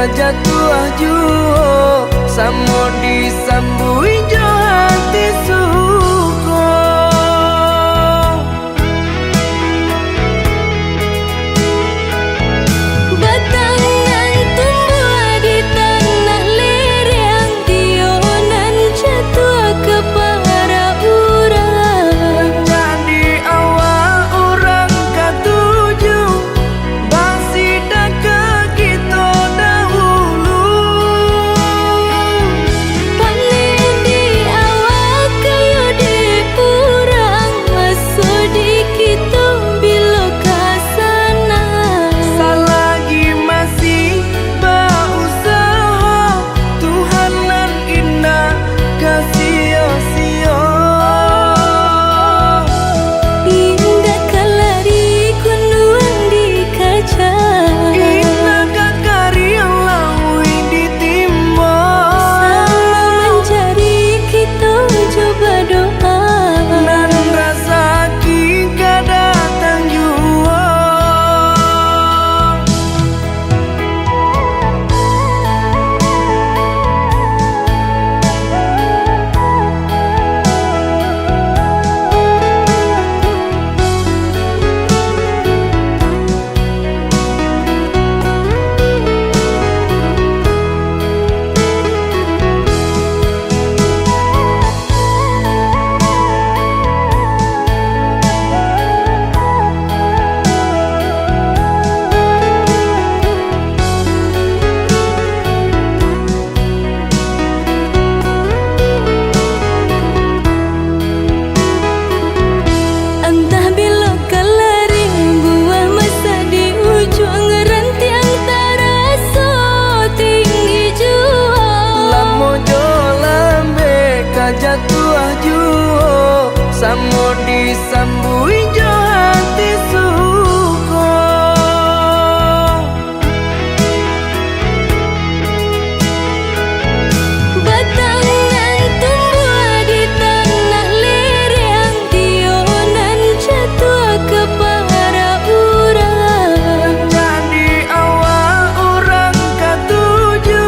kajatuh juo samo disambui jo hati suko. Batangan tumbuh di tanah lereng, tionan jatuh ke para urang. Jadi awal orang katuju basida ke kita dahulu. Panen di awal kayu di urang, masuk di kita bila kasana. Selagi masih berusaha, Tuhan nan indah kasih-sia. Indah kalari kunuan di kaca, Indah kakari yang lawi ditimba. sama mencari kita coba doa. Nan rasa kita datang jua. Entah bila kalari buah masa di ujung rantiang terasa tinggi jua. Lamo jo lambe kajatuh juo samo disambui jo hati suko. Batangan tumbuh di tanah lereng, tionan jatuh ke para urang. Jadi awal orang katuju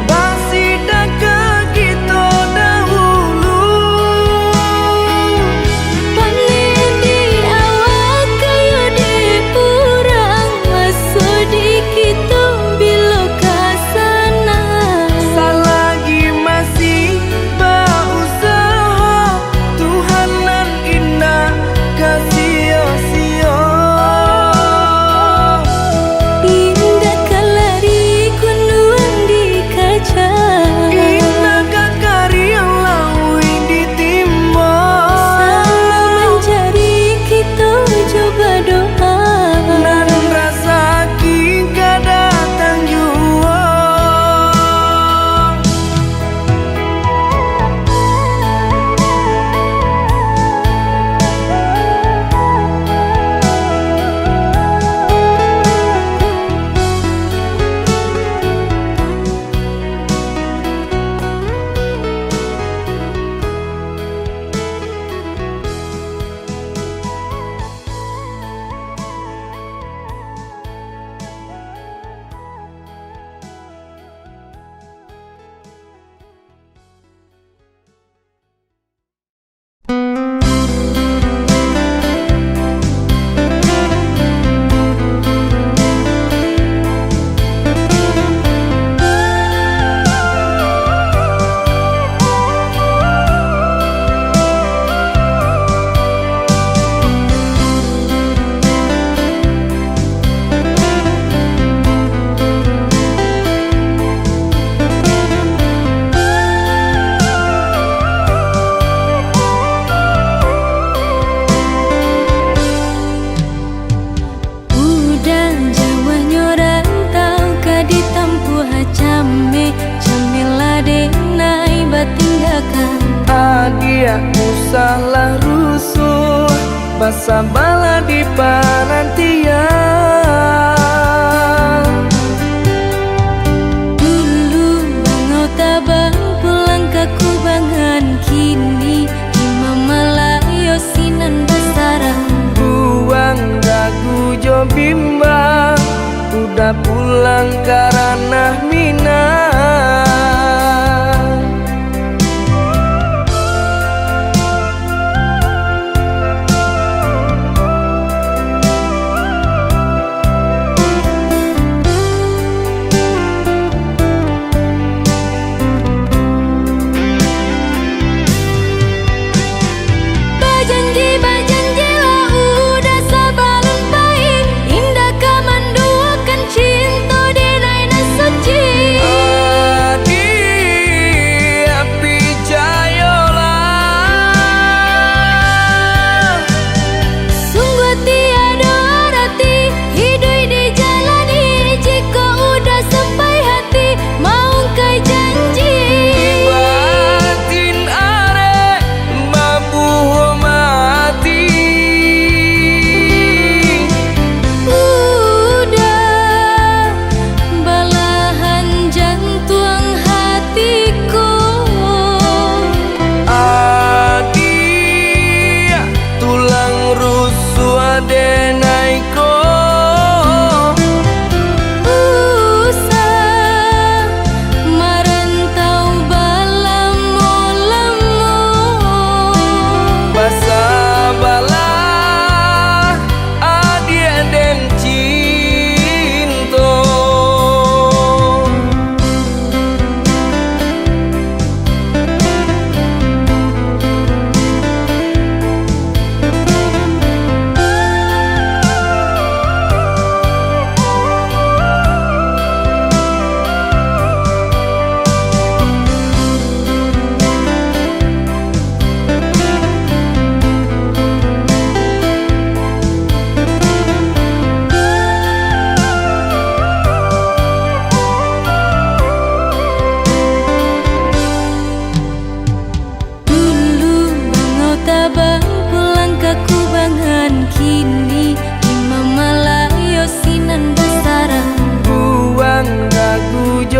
basida ke kita dahulu. Panen di awal kayu di urang, masuk di kita bila kasana. Selagi masih berusaha, Tuhan nan indah kasih-sia. Indah kalari kunuan di kaca, Indah kakari yang lawi ditimba. sama mencari kita coba doa. Nan rasa kita datang jua. Udah Jawa nyoran tau ka ditampuh came, came ladenai batinggakan. Adia usahlah rusuh, basa bala di panantian. Dulu bangau tabang pulang ke kubangan, kini imam malayo sinan basarang. Buang dagu jo bimbang, udah pulang karena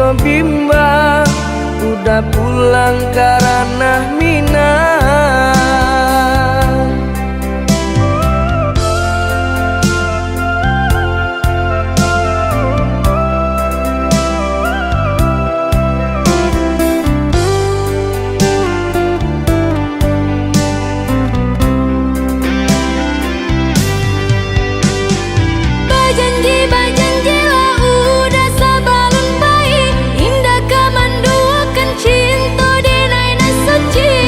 so bimbang, udah pulang karena Minang. Bajanji lah udah sabalun baik, indah kamanduakan cinta di naina suci.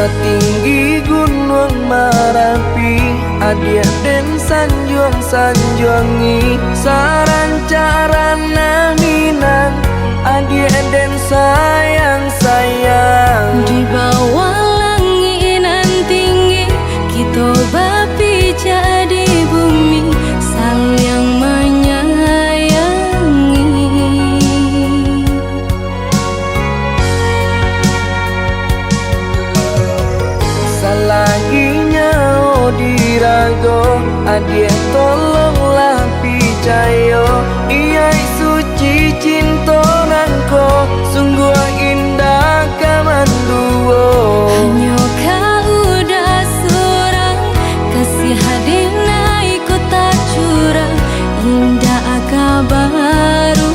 Satinggi gunung Marapi, adia den sanjuang-sanjuangi, sarancarana Minang, adia den sayang-sayang. Di bawah langit nan tinggi, kita bapi jadi bumi, saling menyayangi. Salaginya dirago, adia tolonglah picayo, iya suci cinta nangko, sungguh indah kamanduo. Hanya kau udah surang, kasih hadina ikut tak curang, indah kabaru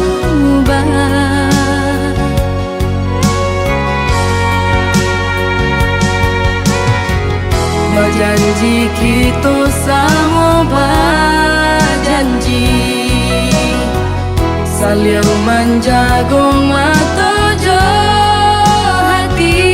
Janji kita sama berjanji, saling menjaga mata jo hati.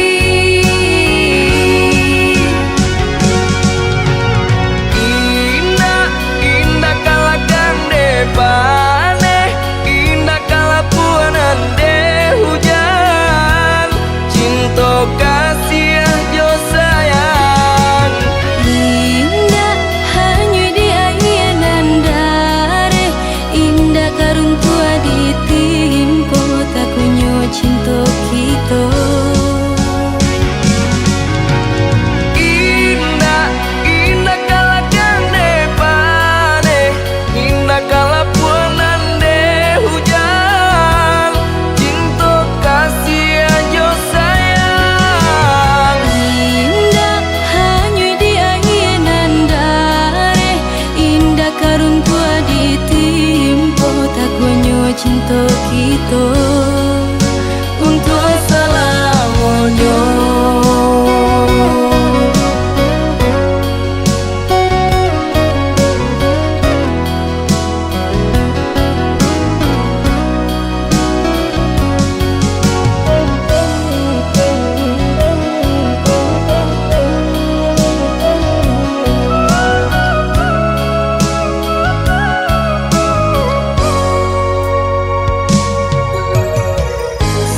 Indah, indah kalakan depane, indah kalapuanan de hujan, cinta kasih jo sayang. indah hanya di air dan dare, indah karung tua ditimpo, tak kunyo cinta kita. Indah, indah kalakan depane, indah kalapuanan de hujan, cinta kasih aja sayang. Indah hanya di air dan dare, indah karung tua ditimpo, tak kunyo cinta kita. Untuk selamanya.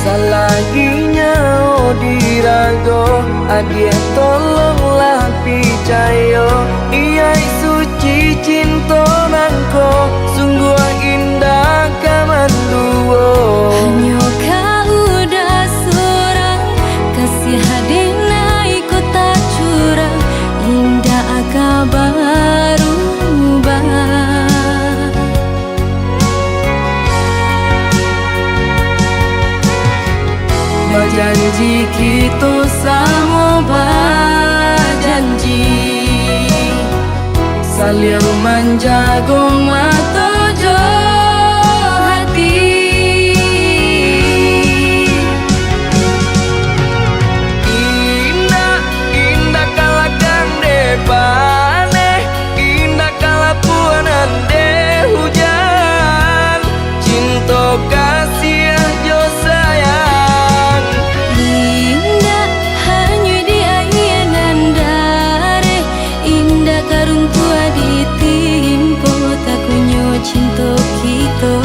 Salaginya dirago, adia tolonglah picayo, iya suci cinta nangko, sungguh indah kamanduo. Hanya kau udah surang, kasih hadina ikut tak curang, indah kabaru Janji kita sama berjanji, saling menjaga mata jo hati. Indah, indah kalakan depane, indah kalapuanan de hujan, cinta kasih jo sayang. indah hanya di air dan dare, indah karung tua ditimpo, tak kunyo cinta kita.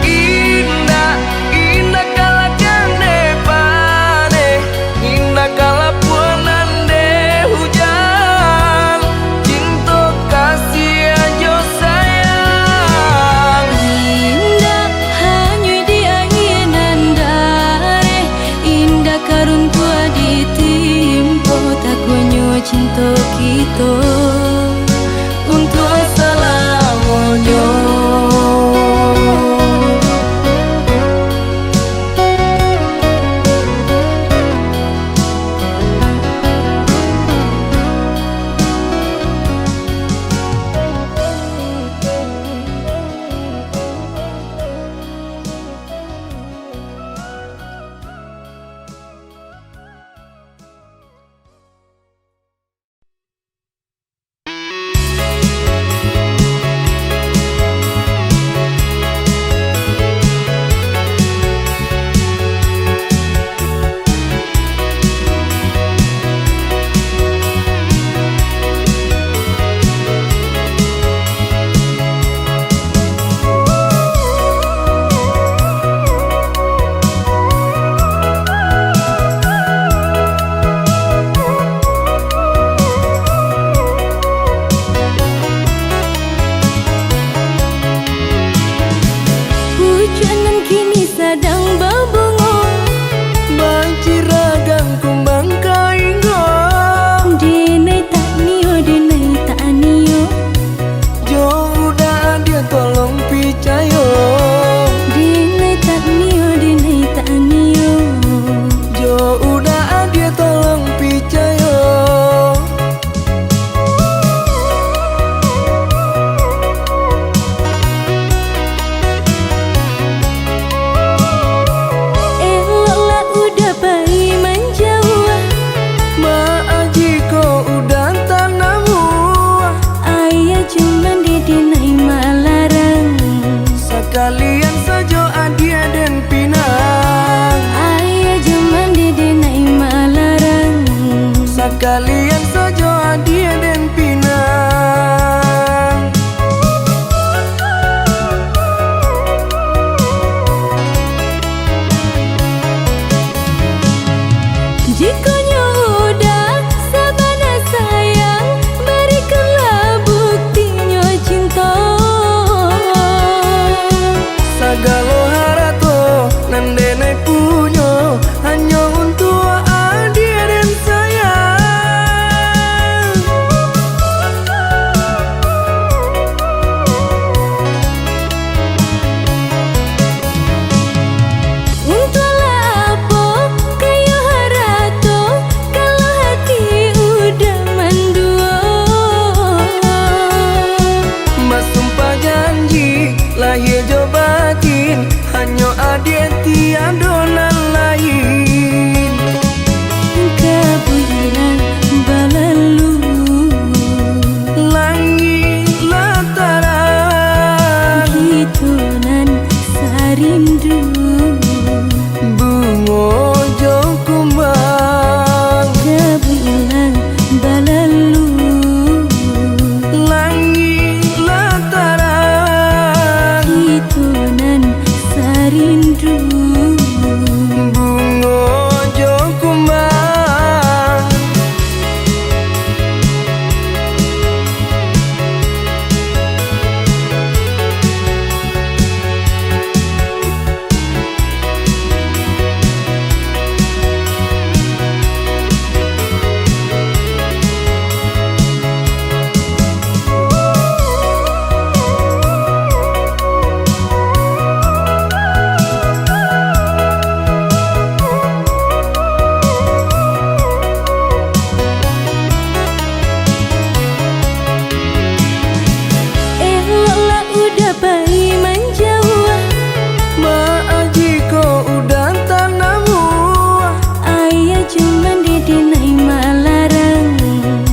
Indah, indah kalakan depane, indah kalapuanan de hujan, cinta kasih aja sayang. Indah hanya di air dan dare, indah karung tua ditimpo, tak kunyo cinta kita. Bungo jo kumbang kebulan balalu langit lataran hitonan sarindu bungo jo kumbang eloklah udah bayi menjauh maaf jika udah tanah buah ayah cuman didenai malarang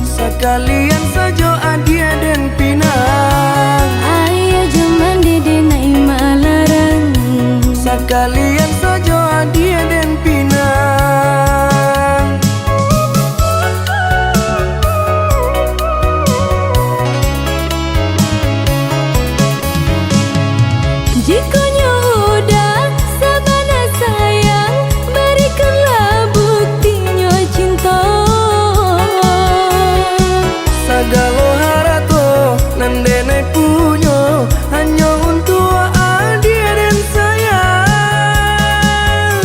sekalian saja adia dan pinang ayah cuman didenai malarang sekalian saja adia dan pinang jikonya udah sabana sayang berikanlah buktinya cinta sagalo harato nandene punyo hanya untuk adia dan sayang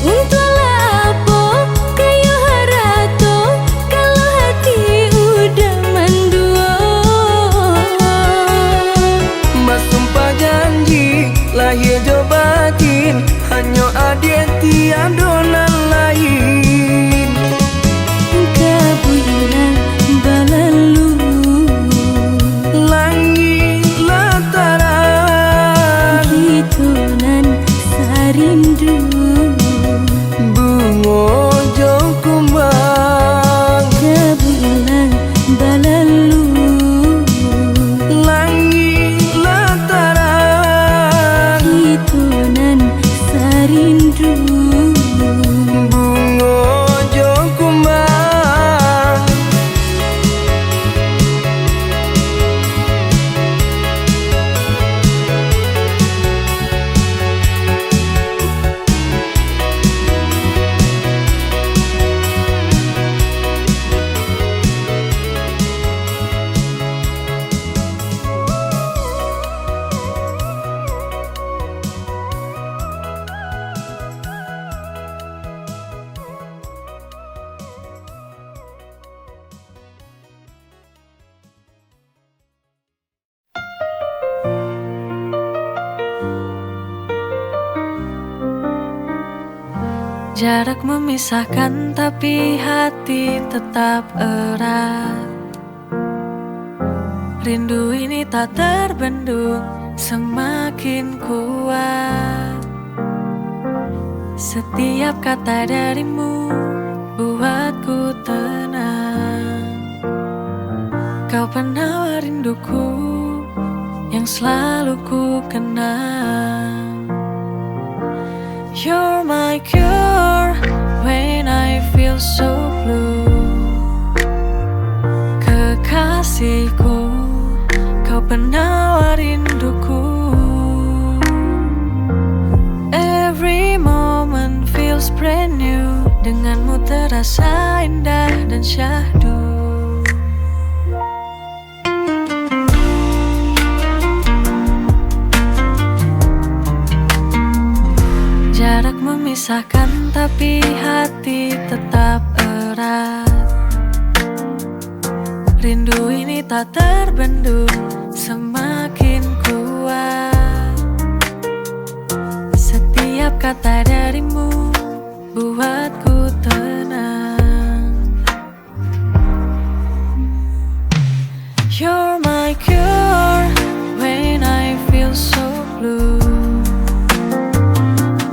untunglah apa kayu harato kalau hati udah mendua mas sumpah janji lahir jo batin hanya adia tiada nan lain kebulan balalu langit lataran hitonan sarindu bungo jo kumbang kebulan balalu langit lataran hitonan sarindu bungo jo kumbang Jarak memisahkan tapi hati tetap erat. Rindu ini tak terbendung, semakin kuat. Setiap kata darimu buatku tenang. Kau penawar rinduku yang selalu ku kenang. You're my cure when I feel so blue. Kekasihku, kau penawar rinduku. Every moment feels brand new. Denganmu terasa indah dan syahdu. Jarak memisahkan tapi hati tetap erat. Rindu ini tak terbendung, semakin kuat. Setiap kata darimu buatku tenang. You're my cure when I feel so blue.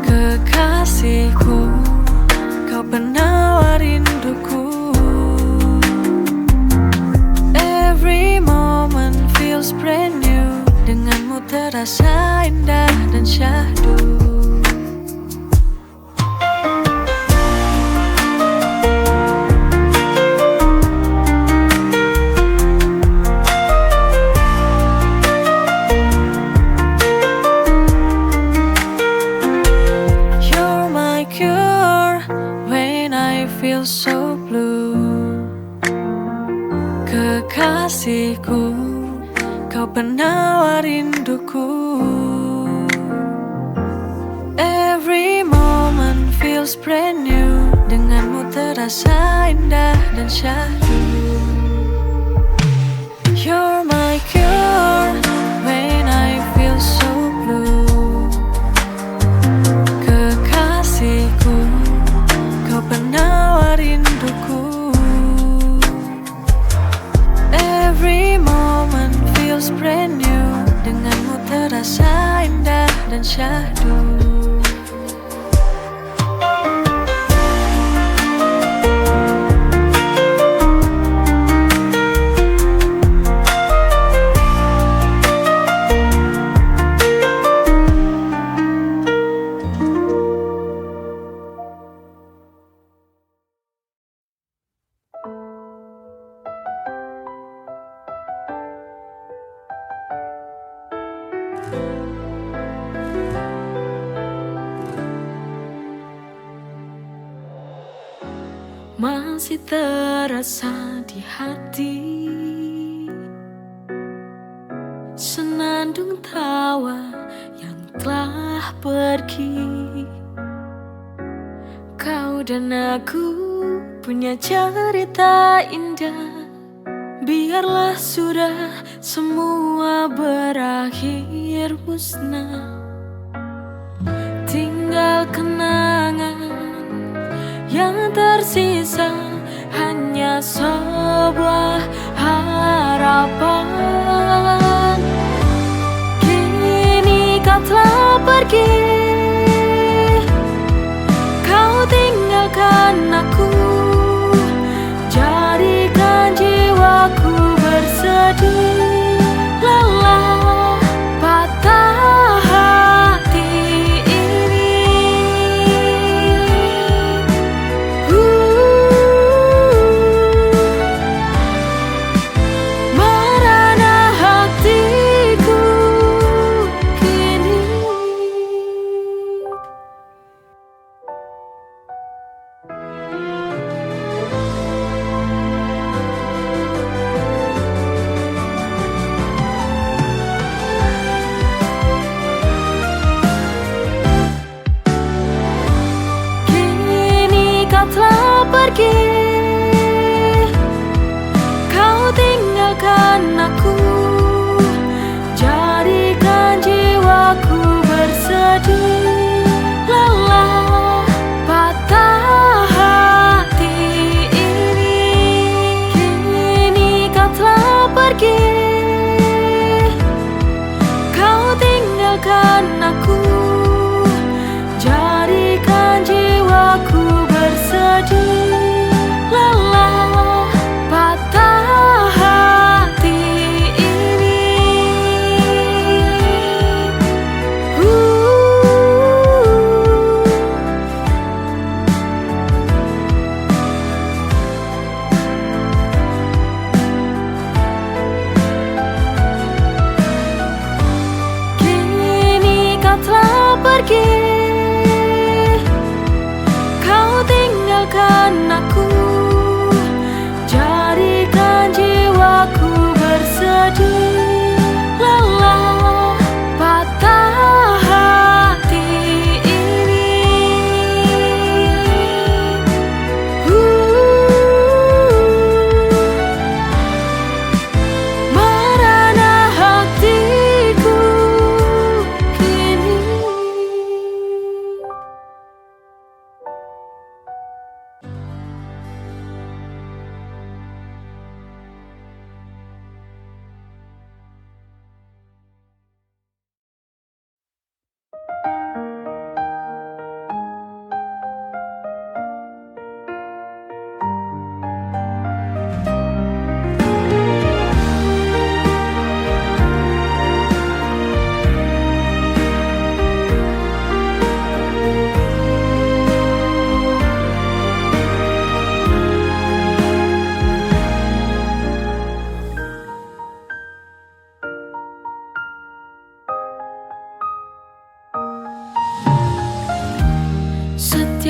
Kekasihku, kau penawar rinduku. terasa indah dan syahdu. You're my cure when I feel so blue. Kekasihku, kau penawar rinduku. Every moment feels brand new. Denganmu terasa indah dan syahdu. You're my cure when I feel so blue. Kekasihku, kau penawar rinduku. Every moment feels brand new. Denganmu terasa indah dan syahdu. Masih terasa di hati senandung tawa yang telah pergi. Kau dan aku punya cerita indah. Biarlah sudah semua berakhir musnah. Tinggal kenangan yang tersisa, hanya sebuah harapan. Kini kau telah pergi, kau tinggalkan aku, jadikan jiwaku bersedih, lelah, patah hati ini. Merana hatiku kini.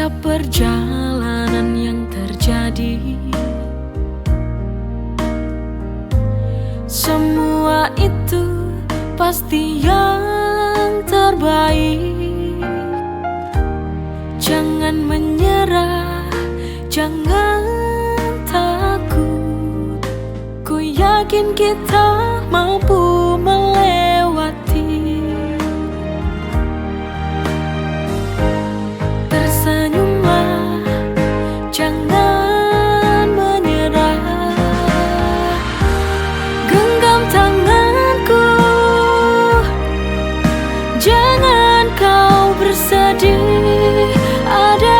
setiap perjalanan yang terjadi, semua itu pasti yang terbaik. Jangan menyerah, jangan takut. Ku yakin kita mampu melewati. Tersenyumlah, jangan menyerah. Genggam tanganku, jangan kau bersedih. Ada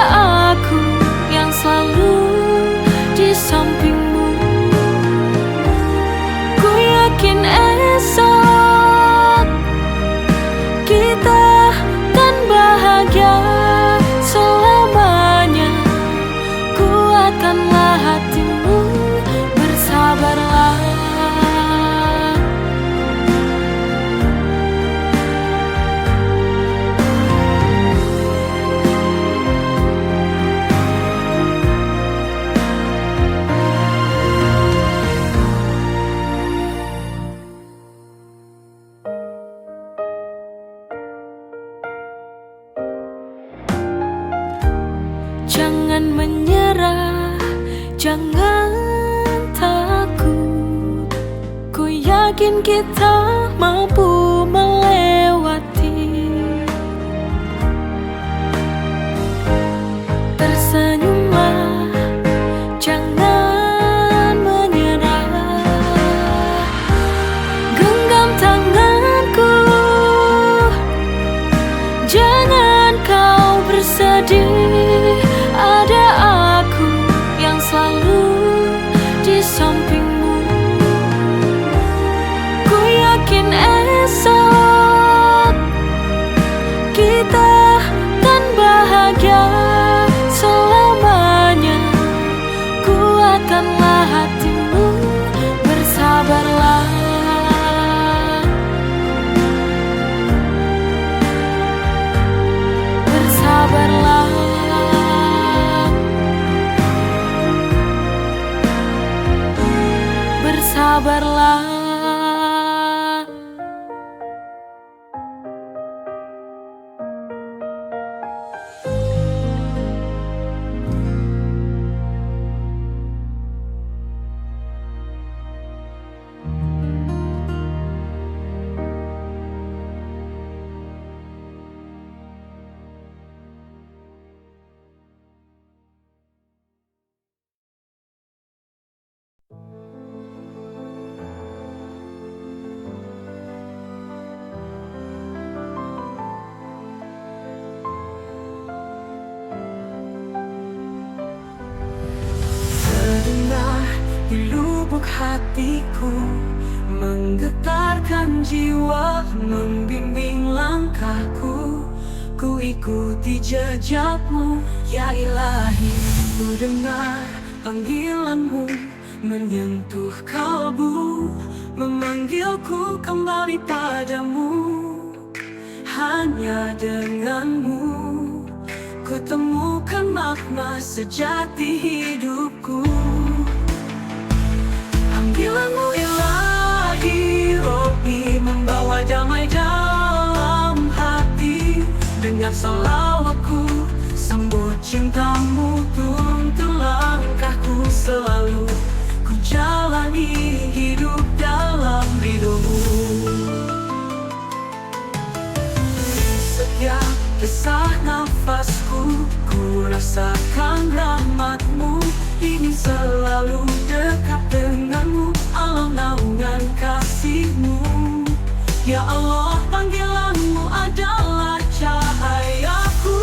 aku yang selalu di sampingmu. Ku yakin esok kita kan bahagia selamanya. Kuatkanlah hatimu, bersabarlah. Jangan menyerah, jangan takut. Ku yakin kita mampu melewati. Tersenyumlah, jangan menyerah. Genggam tanganku, jangan kau bersedih. Ada aku yang selalu di sampingmu. Ku yakin esok kita kan bahagia selamanya. Kuatkanlah hatimu, bersabarlah. Bersabarlah. Bersabarlah. Terdengar di lubuk hatiku, menggetarkan jiwa, membimbing langkahku. Ku ikuti jejakmu, ya Ilahi. Ku dengar panggilanmu, menyentuh kalbu, memanggilku kembali padamu. Hanya denganmu ku temukan makna sejati hidupku. Panggilanmu Ilahi, Robbi, membawa damai dalam hati. Dengar salawatku, sambut cintamu, tuntun langkahku selalu. Ku jalani hidup dalam ridhomu. Setiap desah nafasku, ku rasakan rahmatmu. Ingin selalu dekat denganmu, alam naungan kasihmu. Ya Allah, panggilanmu adalah cahayaku.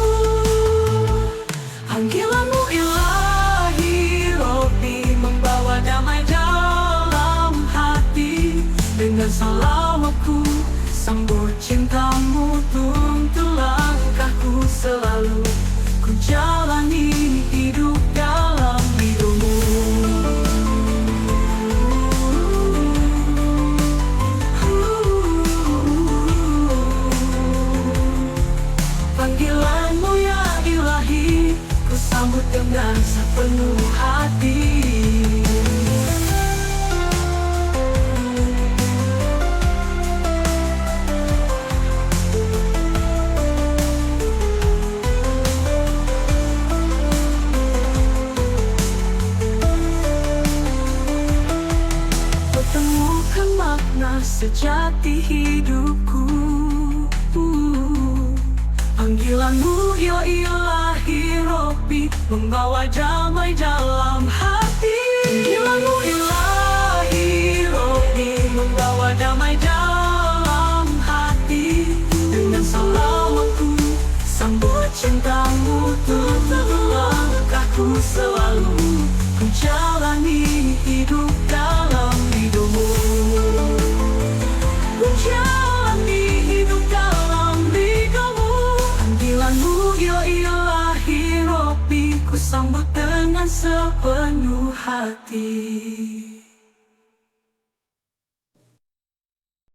Panggilanmu Ilahi, Robbi, membawa damai dalam hati. Dengan salawatku, sambut cintamu, tuntun langkahku selalu. Ku jalani hidup dalam ridhomu. makna sejati hidupku. Panggilanmu ya ilahi Rabbi, membawa damai dalam hati. Panggilanmu ilahi Rabbi, membawa damai dalam hati. Dengan salawatku sambut cintamu, tutup langkahku selalu ku jalani hidup dalam ridhomu. Ku jalani hidup dalam ridhomu. Panggilanmu ya ilahi Rabbi, ku sambut dengan sepenuh hati.